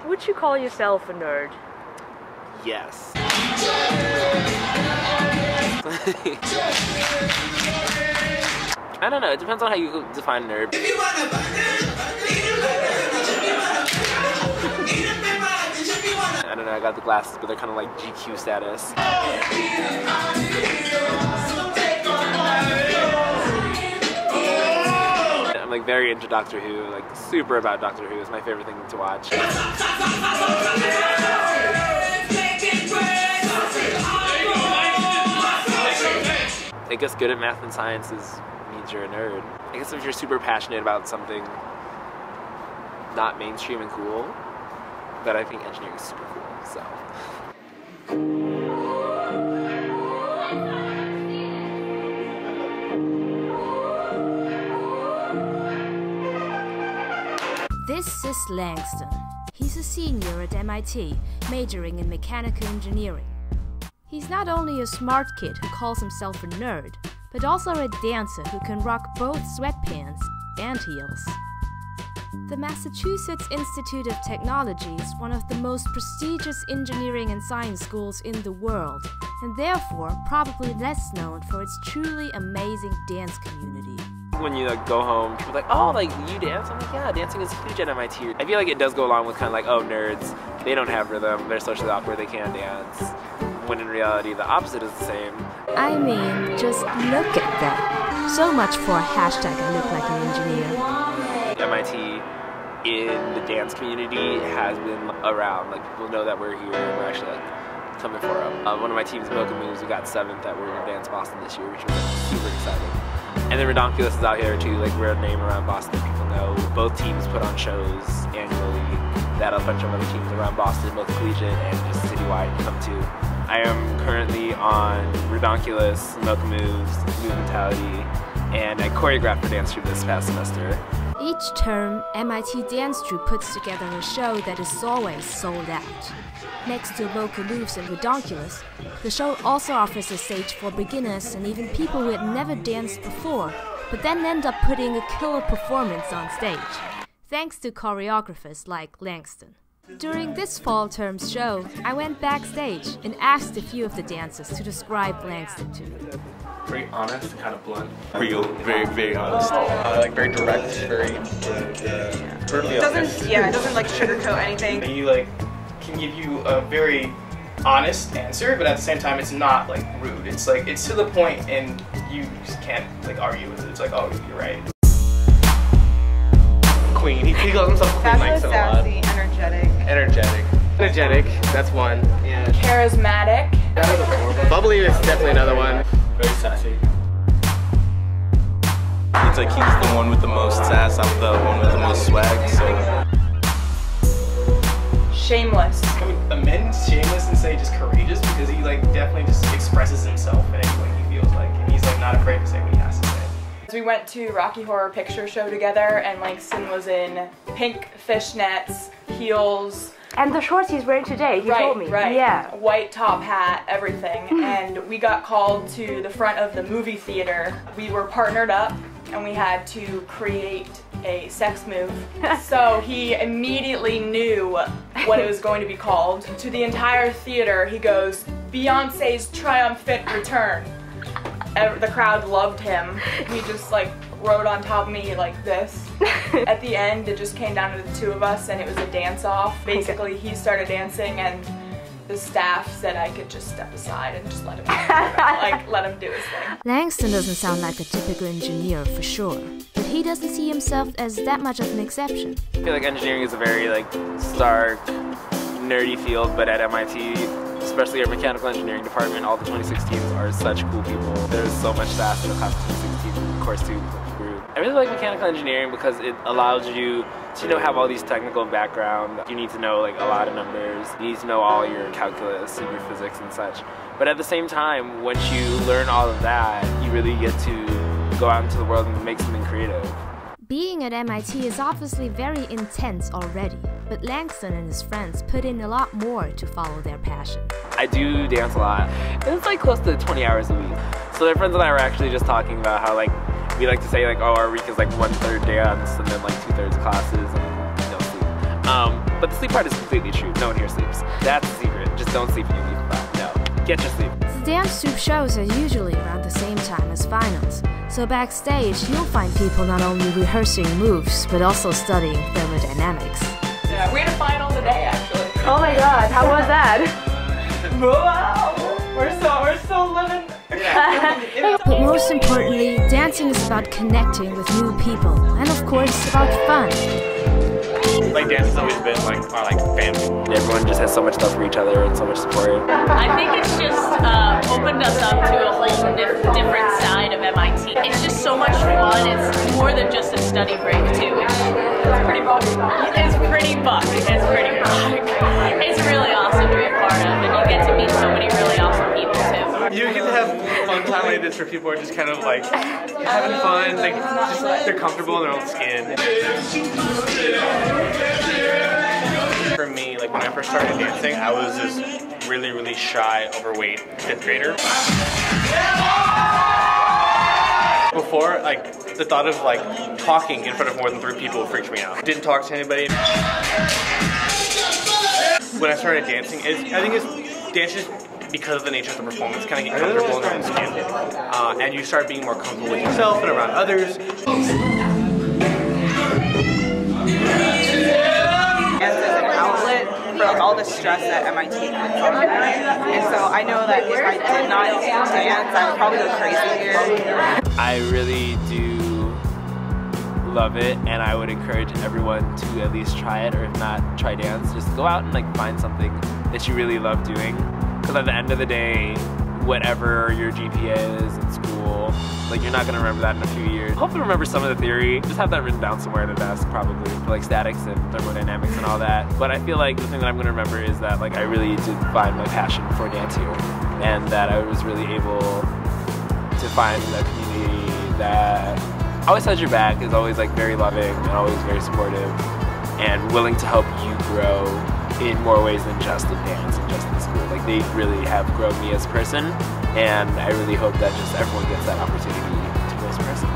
Would you call yourself a nerd? Yes. I don't know, it depends on how you define nerd. I don't know, I got the glasses, but they're kind of like GQ status. I'm like very into Doctor Who, like super about Doctor Who. It's my favorite thing to watch. I guess good at math and science means you're a nerd. I guess if you're super passionate about something not mainstream and cool, but I think engineering is super cool, so. This is Langston. He's a senior at MIT, majoring in mechanical engineering. He's not only a smart kid who calls himself a nerd, but also a dancer who can rock both sweatpants and heels. The Massachusetts Institute of Technology is one of the most prestigious engineering and science schools in the world, and therefore probably less known for its truly amazing dance community. When you like go home, people are like, oh, like you dance? I'm like, yeah, dancing is huge at MIT. I feel like it does go along with kind of like, oh, nerds, they don't have rhythm, they're socially awkward, they can't dance. When in reality, the opposite is the same. I mean, just look at that. So much for a hashtag I look like an engineer. MIT in the dance community has been around. Like people know that we're here and we're actually like coming for them. One of my teams, Mocha Moves, we got 7th at We're Gonna Dance Boston this year, which was like, super exciting. And then Redonkulous is out here too, like we're a name around Boston that people know. Both teams put on shows annually that a bunch of other teams around Boston, both collegiate and just citywide, come to. I am currently on Redonkulous, Mocha Moves, New Mentality, and I choreographed for dance troupe this past semester. Each term, MIT Dance Troupe puts together a show that is always sold out. Next to Mocha Moves and Redonkulous, the show also offers a stage for beginners and even people who had never danced before, but then end up putting a killer performance on stage, thanks to choreographers like Langston. During this fall term's show, I went backstage and asked a few of the dancers to describe Langston to me. Very honest and kind of blunt. Real, very, very honest. Like very direct, very brutally honest. It doesn't like sugarcoat anything. He like can give you a very honest answer, but at the same time it's not like rude. It's like it's to the point and you just can't like argue with it. It's like, oh, you're right. Queen. He calls himself Queen. Likes it a lot. Sassy, energetic. Energetic, that's one. Yeah. Charismatic. Bubbly is definitely another one. Very sassy. It's like he's the one with the most sass, I'm the one with the most swag, so. Shameless. Can we amend shameless and say just courageous, because he like definitely just expresses himself in any way he feels like, and he's like not afraid to say what he has to say. We went to Rocky Horror Picture Show together, and Langston was in pink fishnets, heels. And the shorts he's wearing today, he told me. Right, yeah. White top hat, everything. And we got called to the front of the movie theater. We were partnered up, and we had to create a sex move. So he immediately knew what it was going to be called. To the entire theater, he goes, "Beyonce's triumphant return." The crowd loved him. He just like rode on top of me like this. At the end, it just came down to the two of us, and it was a dance-off. Basically, he started dancing, and the staff said I could just step aside and just let him let him do his thing. Langston doesn't sound like a typical engineer for sure, but he doesn't see himself as that much of an exception. I feel like engineering is a very like stark, nerdy field, but at MIT, especially our mechanical engineering department, all the 2016s are such cool people. There's so much sass in the class of 2016 course 2 group. I really like mechanical engineering because it allows you to have all these technical background. You need to know like a lot of numbers. You need to know all your calculus and your physics and such. But at the same time, once you learn all of that, you really get to go out into the world and make something creative. Being at MIT is obviously very intense already, but Langston and his friends put in a lot more to follow their passion. I do dance a lot. It's like close to 20 hours a week. So my friends and I were actually just talking about how like we like to say like, oh, our week is like 1/3 dance and then like 2/3 classes and no sleep. But the sleep part is completely true. No one here sleeps. That's the secret. Just don't sleep when you leave class. No. Get your sleep. The dance troupe shows are usually around the same time as finals, so backstage you'll find people not only rehearsing moves, but also studying thermodynamics. Yeah, we had a final today, actually. Oh my god, how was that? Wow! We're still living. But most importantly, dancing is about connecting with new people, and of course about fun. Like dance has always been like our family. Everyone just has so much love for each other and so much support. I think it's just opened us up to a whole different side of MIT. It's just so much fun. It's more than just a study break too. It's pretty buck. It's pretty buck. It's pretty buck. It's really awesome to be a part of, and you get to meet so many really awesome people too. You get to have fun time like this where people are just kind of like having fun. They're comfortable in their own skin. For me, like when I first started dancing, I was this really, really shy, overweight 5th grader. Before, like the thought of like talking in front of more than 3 people freaked me out. Didn't talk to anybody. When I started dancing, I think dance is because of the nature of the performance, kind of get comfortable in your own skin, and you start being more comfortable with yourself and around others. For like all the stress that MIT puts on me. And so I know that if I did not dance, I would probably go crazy here. I really do love it, and I would encourage everyone to at least try it, or if not, try dance. Just go out and like find something that you really love doing. Because at the end of the day, whatever your GPA is in school, like you're not gonna remember that in a few years. Hopefully remember some of the theory. Just have that written down somewhere in a desk, probably, for like statics and thermodynamics and all that. But I feel like the thing that I'm gonna remember is that like I really did find my passion for dance here, and that I was really able to find a community that always has your back, is always like very loving and always very supportive, and willing to help you grow in more ways than just in dance and just in school. Like they really have grown me as a person, and I really hope that just everyone gets that opportunity to grow as a person.